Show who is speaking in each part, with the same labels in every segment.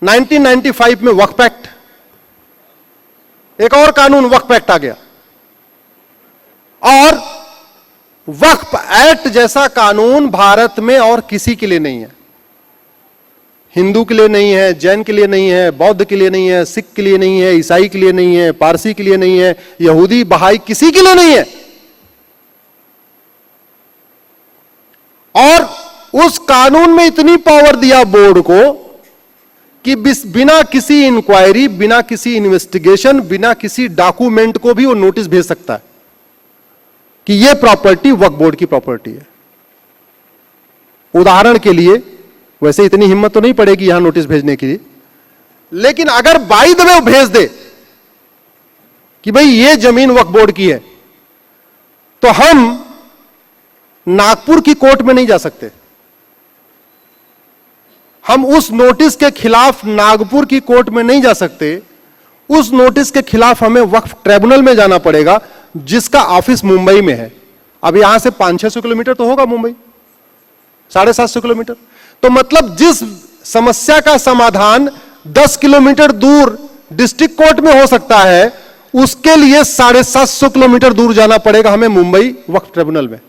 Speaker 1: 1995 में वक्फ एक्ट, एक और कानून वक्फ एक्ट आ गया, और वक्फ एक्ट जैसा कानून भारत में और किसी के लिए नहीं है। हिंदू के लिए नहीं है, जैन के लिए नहीं है, बौद्ध के लिए नहीं है, सिख के लिए नहीं है, ईसाई के लिए नहीं है, पारसी के लिए नहीं है, यहूदी बहाई किसी के लिए नहीं है। और उस कानून में इतनी पावर दिया बोर्ड को कि बिना किसी इंक्वायरी, बिना किसी इन्वेस्टिगेशन, बिना किसी डॉक्यूमेंट को भी वो नोटिस भेज सकता है कि यह प्रॉपर्टी वक्फ बोर्ड की प्रॉपर्टी है। उदाहरण के लिए, वैसे इतनी हिम्मत तो नहीं पड़ेगी यहां नोटिस भेजने के लिए, लेकिन अगर बाय द वे वो भेज दे कि भाई ये जमीन वक्फ बोर्ड की है, तो हम नागपुर की कोर्ट में नहीं जा सकते। हम उस नोटिस के खिलाफ नागपुर की कोर्ट में नहीं जा सकते। उस नोटिस के खिलाफ हमें वक्फ ट्रिब्यूनल में जाना पड़ेगा, जिसका ऑफिस मुंबई में है। अब यहां से 500-600 किलोमीटर तो होगा मुंबई, 750 किलोमीटर। तो मतलब जिस समस्या का समाधान 10 किलोमीटर दूर डिस्ट्रिक्ट कोर्ट में हो सकता है, उसके लिए 750 किलोमीटर दूर जाना पड़ेगा हमें मुंबई वक्फ ट्रिब्यूनल में।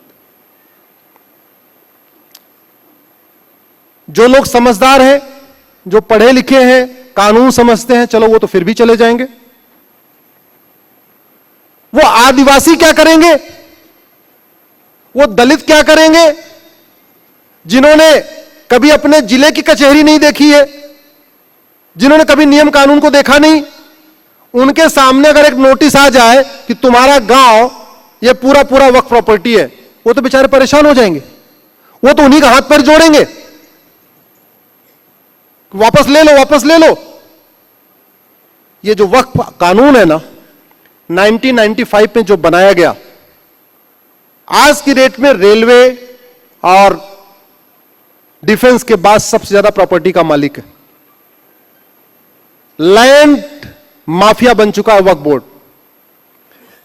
Speaker 1: जो लोग समझदार हैं, जो पढ़े लिखे हैं, कानून समझते हैं, चलो वो तो फिर भी चले जाएंगे। वो आदिवासी क्या करेंगे, वो दलित क्या करेंगे, जिन्होंने कभी अपने जिले की कचहरी नहीं देखी है, जिन्होंने कभी नियम कानून को देखा नहीं, उनके सामने अगर एक नोटिस आ जाए कि तुम्हारा गांव ये पूरा पूरा वक्फ प्रॉपर्टी है, वो तो बेचारे परेशान हो जाएंगे। वो तो उन्हीं का हाथ पैर जोड़ेंगे, वापस ले लो, वापस ले लो। ये जो वक्फ कानून है ना, 1995 में जो बनाया गया, आज की डेट में रेलवे और डिफेंस के बाद सबसे ज्यादा प्रॉपर्टी का मालिक है। लैंड माफिया बन चुका है वक्फ बोर्ड।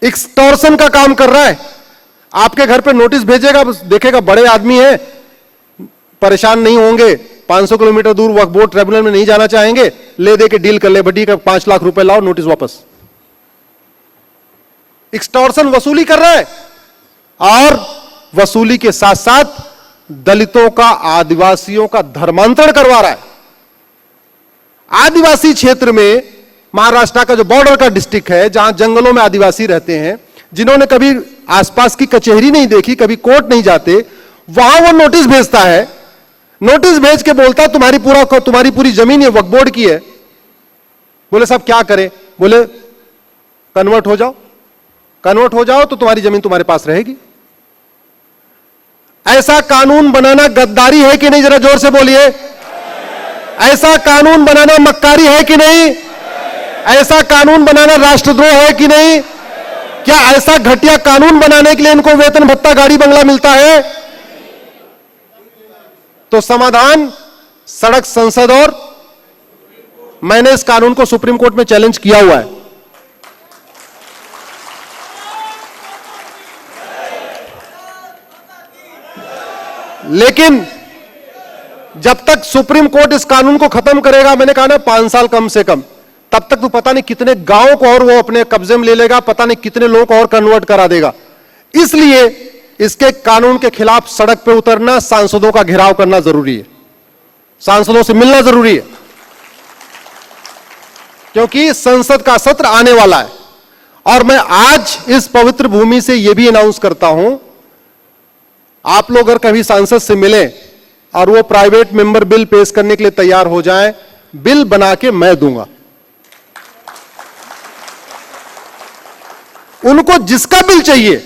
Speaker 1: एक्सटॉर्शन का काम कर रहा है। आपके घर पे नोटिस भेजेगा, देखेगा बड़े आदमी हैं, परेशान नहीं होंगे, 500 किलोमीटर दूर वक्फ बोर्ड ट्रिब्यूनल में नहीं जाना चाहेंगे, ले दे के डील कर ले, बटी का 5 लाख रुपए लाओ, नोटिस वापस। एक्सटॉर्शन वसूली कर रहा है, और वसूली के साथ साथ दलितों का, आदिवासियों का धर्मांतरण करवा रहा है। आदिवासी क्षेत्र में महाराष्ट्र का जो बॉर्डर का डिस्ट्रिक्ट है, जहां जंगलों में आदिवासी रहते हैं, जिन्होंने कभी आसपास की कचहरी नहीं देखी, कभी कोर्ट नहीं जाते, वहां वो नोटिस भेजता है। नोटिस भेज के बोलता है तुम्हारी पूरी जमीन ये वक्फ बोर्ड की है। बोले साहब क्या करें? बोले कन्वर्ट हो जाओ, कन्वर्ट हो जाओ तो तुम्हारी जमीन तुम्हारे पास रहेगी। ऐसा कानून बनाना गद्दारी है कि नहीं? जरा जोर से बोलिए। ऐसा कानून बनाना मक्कारी है कि नहीं? ऐसा कानून बनाना राष्ट्रद्रोह है कि नहीं? क्या ऐसा घटिया कानून बनाने के लिए इनको वेतन भत्ता, गाड़ी बंगला मिलता है? तो समाधान सड़क, संसद, और मैंने इस कानून को सुप्रीम कोर्ट में चैलेंज किया हुआ है। लेकिन जब तक सुप्रीम कोर्ट इस कानून को खत्म करेगा, मैंने कहा ना 5 साल कम से कम, तब तक तो पता नहीं कितने गांवों को और वो अपने कब्जे में ले लेगा, पता नहीं कितने लोगों को और कन्वर्ट करा देगा। इसलिए इसके कानून के खिलाफ सड़क पे उतरना, सांसदों का घेराव करना जरूरी है, सांसदों से मिलना जरूरी है, क्योंकि संसद का सत्र आने वाला है। और मैं आज इस पवित्र भूमि से यह भी अनाउंस करता हूं, आप लोग अगर कभी सांसद से मिलें और वो प्राइवेट मेंबर बिल पेश करने के लिए तैयार हो जाएं, बिल बना के मैं दूंगा। उनको जिसका बिल चाहिए,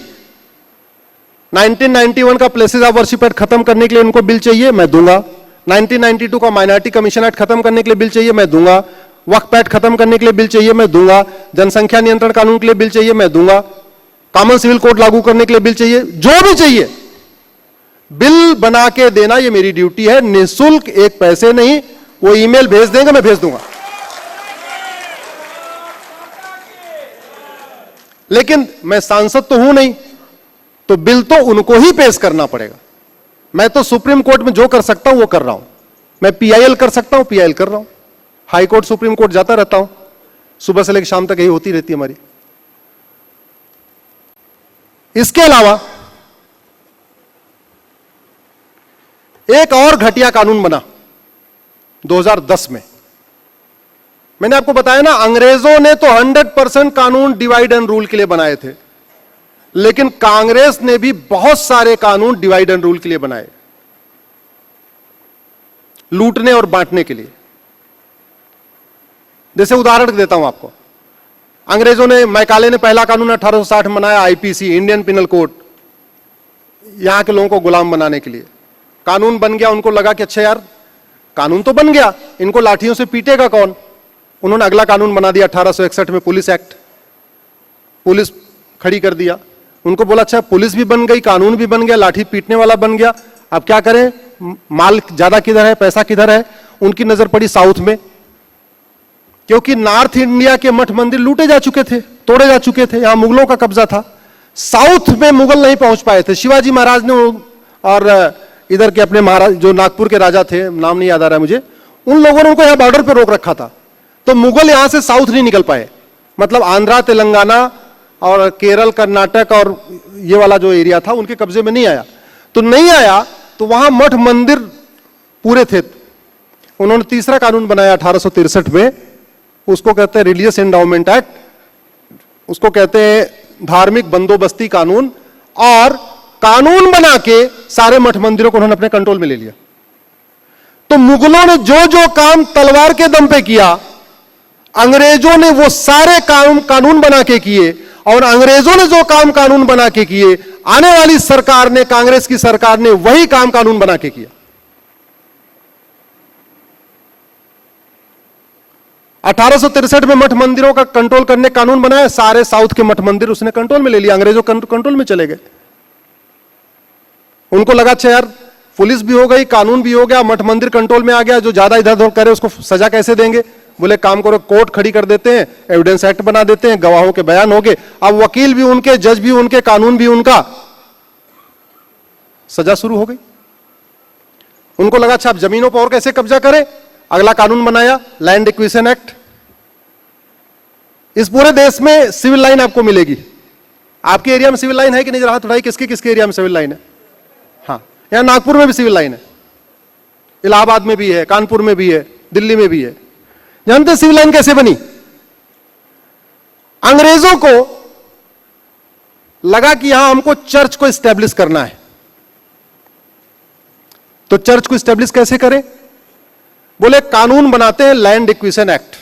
Speaker 1: 1991 का प्लेसेस ऑफ वर्शिप एक्ट खत्म करने के लिए उनको बिल चाहिए, मैं दूंगा। 1992 का माइनॉरिटी कमीशन एक्ट खत्म करने के लिए बिल चाहिए, मैं दूंगा। वक्फ एक्ट खत्म करने के लिए बिल चाहिए, मैं दूंगा। जनसंख्या नियंत्रण कानून के लिए बिल चाहिए, मैं दूंगा। कॉमन सिविल कोड लागू करने के लिए बिल चाहिए, जो भी चाहिए बिल बना के देना, ये मेरी ड्यूटी है। निःशुल्क, एक पैसे नहीं। वो ईमेल भेज देंगे, मैं भेज दूंगा। लेकिन मैं सांसद तो हूं नहीं, तो बिल तो उनको ही पेश करना पड़ेगा। मैं तो सुप्रीम कोर्ट में जो कर सकता हूं वो कर रहा हूं। मैं पीआईएल कर सकता हूं, पीआईएल कर रहा हूं। हाई कोर्ट सुप्रीम कोर्ट जाता रहता हूं, सुबह से लेकर शाम तक यही होती रहती है हमारी। इसके अलावा एक और घटिया कानून बना 2010 में। मैंने आपको बताया ना, अंग्रेजों ने तो 100% कानून डिवाइड एंड रूल के लिए बनाए थे, लेकिन कांग्रेस ने भी बहुत सारे कानून डिवाइड एंड रूल के लिए बनाए, लूटने और बांटने के लिए। जैसे उदाहरण देता हूं आपको, अंग्रेजों ने, मैकाले ने पहला कानून 1860 में बनाया, आईपीसी, इंडियन पिनल कोड, यहां के लोगों को गुलाम बनाने के लिए। कानून बन गया, उनको लगा कि अच्छा यार कानून तो बन गया, इनको लाठियों से पीटेगा कौन। उन्होंने अगला कानून बना दिया 1861 में, पुलिस एक्ट, पुलिस खड़ी कर दिया। उनको बोला अच्छा पुलिस भी बन गई, कानून भी बन गया, लाठी पीटने वाला बन गया, अब क्या करें, माल ज्यादा किधर है, पैसा किधर है। उनकी नजर पड़ी साउथ में, क्योंकि नॉर्थ इंडिया के मठ मंदिर लूटे जा चुके थे, तोड़े जा चुके थे, यहां मुगलों का कब्जा था। साउथ में मुगल नहीं पहुंच पाए थे। शिवाजी महाराज ने और इधर के अपने महाराज जो नागपुर के राजा थे, नाम नहीं याद आ रहा है मुझे, उन लोगों ने उनको यहां बॉर्डर पर रोक रखा था, तो मुगल यहां से साउथ नहीं निकल पाए। मतलब आंध्रा, तेलंगाना और केरल, कर्नाटक और ये वाला जो एरिया था उनके कब्जे में नहीं आया। तो नहीं आया तो वहां मठ मंदिर पूरे थे। उन्होंने तीसरा कानून बनाया 1863 में, उसको कहते हैं रिलीजियस एंडाउमेंट एक्ट, उसको कहते हैं धार्मिक बंदोबस्ती कानून। और कानून बना के सारे मठ मंदिरों को उन्होंने अपने कंट्रोल में ले लिया। तो मुगलों ने जो जो काम तलवार के दम पे किया, अंग्रेजों ने वो सारे काम कानून बना के किए। और अंग्रेजों ने जो काम कानून बना के किए, आने वाली सरकार ने, कांग्रेस की सरकार ने वही काम कानून बना के किया। 1863 में मठ मंदिरों का कंट्रोल करने कानून बनाया, सारे साउथ के मठ मंदिर उसने कंट्रोल में ले लिया, अंग्रेजों कंट्रोल में चले गए। उनको लगा अच्छा यार पुलिस भी हो गई, कानून भी हो गया, मठ मंदिर कंट्रोल में आ गया, जो ज्यादा इधर उधर करे उसको सजा कैसे देंगे। बोले काम करो, कोर्ट खड़ी कर देते हैं, एविडेंस एक्ट बना देते हैं, गवाहों के बयान हो गए, अब वकील भी उनके, जज भी उनके, कानून भी उनका, सजा शुरू हो गई। उनको लगा अच्छा अब जमीनों पर और कैसे कब्जा करें, अगला कानून बनाया लैंड एक्विजिशन एक्ट। इस पूरे देश में सिविल लाइन आपको मिलेगी। आपके एरिया में सिविल लाइन है कि नहीं, हाथ उठाइए, किसके किसके एरिया में सिविल लाइन है। हाँ, यहां नागपुर में भी सिविल लाइन है, इलाहाबाद में भी है, कानपुर में भी है, दिल्ली में भी है। जानते सिविल लाइन कैसे बनी? अंग्रेजों को लगा कि यहां हमको चर्च को एस्टेब्लिश करना है, तो चर्च को एस्टेब्लिश कैसे करें? बोले कानून बनाते हैं लैंड एक्विजिशन एक्ट।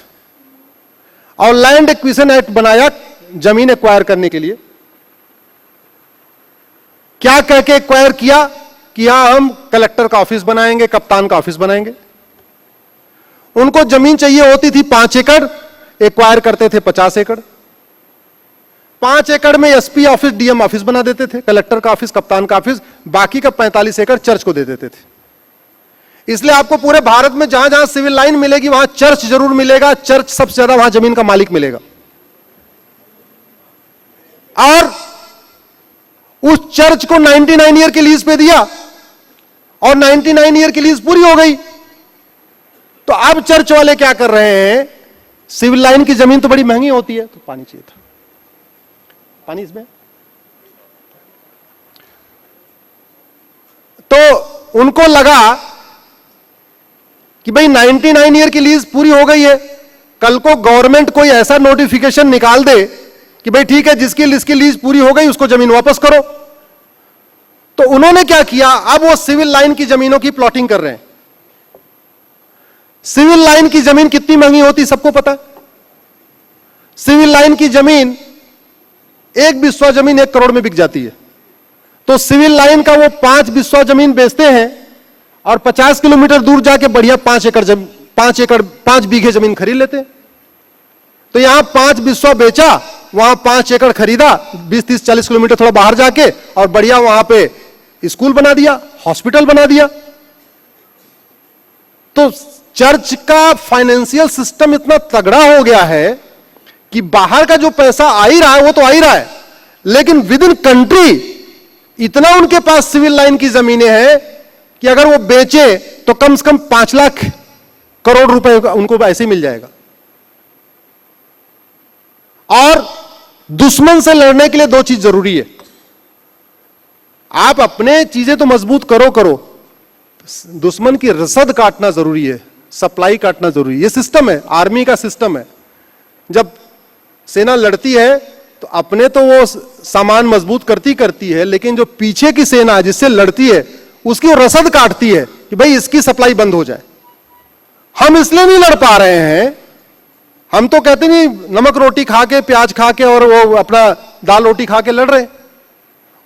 Speaker 1: और लैंड एक्विजिशन एक्ट बनाया जमीन एक्वायर करने के लिए। क्या कह के एक्वायर किया कि यहां हम कलेक्टर का ऑफिस बनाएंगे, कप्तान का ऑफिस बनाएंगे। उनको जमीन चाहिए होती थी 5 एकड़, एक्वायर करते थे 50 एकड़। 5 एकड़ में एसपी ऑफिस, डीएम ऑफिस बना देते थे, कलेक्टर का ऑफिस, कप्तान का ऑफिस, बाकी का 45 एकड़ चर्च को दे देते थे। इसलिए आपको पूरे भारत में जहां जहां सिविल लाइन मिलेगी वहां चर्च जरूर मिलेगा, चर्च सबसे ज्यादा वहां जमीन का मालिक मिलेगा। और उस चर्च को 99 ईयर की लीज पे दिया और 99 ईयर की लीज पूरी हो गई। तो अब चर्च वाले क्या कर रहे हैं, सिविल लाइन की जमीन तो बड़ी महंगी होती है, तो पानी चाहिए था, पानी इसमें, तो उनको लगा कि भाई 99 ईयर की लीज पूरी हो गई है, कल को गवर्नमेंट कोई ऐसा नोटिफिकेशन निकाल दे कि भाई ठीक है जिसकी लीज पूरी हो गई उसको जमीन वापस करो। तो उन्होंने क्या किया, अब वो सिविल लाइन की जमीनों की प्लॉटिंग कर रहे हैं। सिविल लाइन की जमीन कितनी महंगी होती सबको पता है। सिविल लाइन की जमीन, एक बिस्वा जमीन 1 करोड़ में बिक जाती है। तो सिविल लाइन का वो 5 बिस्वा जमीन बेचते हैं और 50 किलोमीटर दूर जाके बढ़िया 5 बीघे जमीन खरीद लेते हैं। तो यहां 5 बिस्वा बेचा, वहां 5 एकड़ खरीदा, 20, 30, 40 किलोमीटर थोड़ा बाहर जाके, और बढ़िया वहां पे स्कूल बना दिया, हॉस्पिटल बना दिया। तो चर्च का फाइनेंशियल सिस्टम इतना तगड़ा हो गया है कि बाहर का जो पैसा आ ही रहा है वो तो आ ही रहा है, लेकिन विद इन कंट्री इतना उनके पास सिविल लाइन की जमीनें हैं कि अगर वो बेचे तो कम से कम 5 लाख करोड़ रुपए उनको ऐसे ही मिल जाएगा। और दुश्मन से लड़ने के लिए दो चीज जरूरी है। आप अपने चीजें तो मजबूत करो, दुश्मन की रसद काटना जरूरी है, सप्लाई काटना जरूरी है। ये सिस्टम है, आर्मी का सिस्टम है। जब सेना लड़ती है तो अपने तो वो सामान मजबूत करती है, लेकिन जो पीछे की सेना जिससे लड़ती है उसकी रसद काटती है कि भाई इसकी सप्लाई बंद हो जाए। हम इसलिए नहीं लड़ पा रहे हैं, हम तो कहते नहीं नमक रोटी खा के, प्याज खा के और वो अपना दाल रोटी खा के लड़ रहे हैं।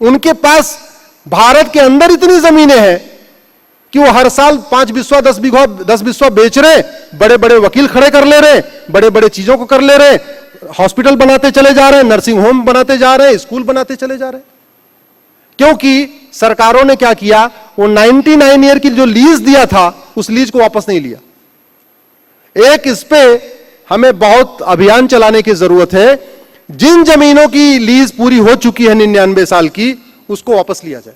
Speaker 1: उनके पास भारत के अंदर इतनी जमीनें हैं कि वो हर साल 5 बिस्वा 10 बिस्वा बेच रहे, बड़े बड़े वकील खड़े कर ले रहे, बड़े बड़े चीजों को कर ले रहे, हॉस्पिटल बनाते चले जा रहे हैं, नर्सिंग होम बनाते जा रहे हैं, स्कूल बनाते चले जा रहे हैं। क्योंकि सरकारों ने क्या किया, वो 99 ईयर की जो लीज दिया था उस लीज को वापस नहीं लिया। एक इस पे हमें बहुत अभियान चलाने की जरूरत है। जिन जमीनों की लीज पूरी हो चुकी है 99 साल की, उसको वापस लिया जाए।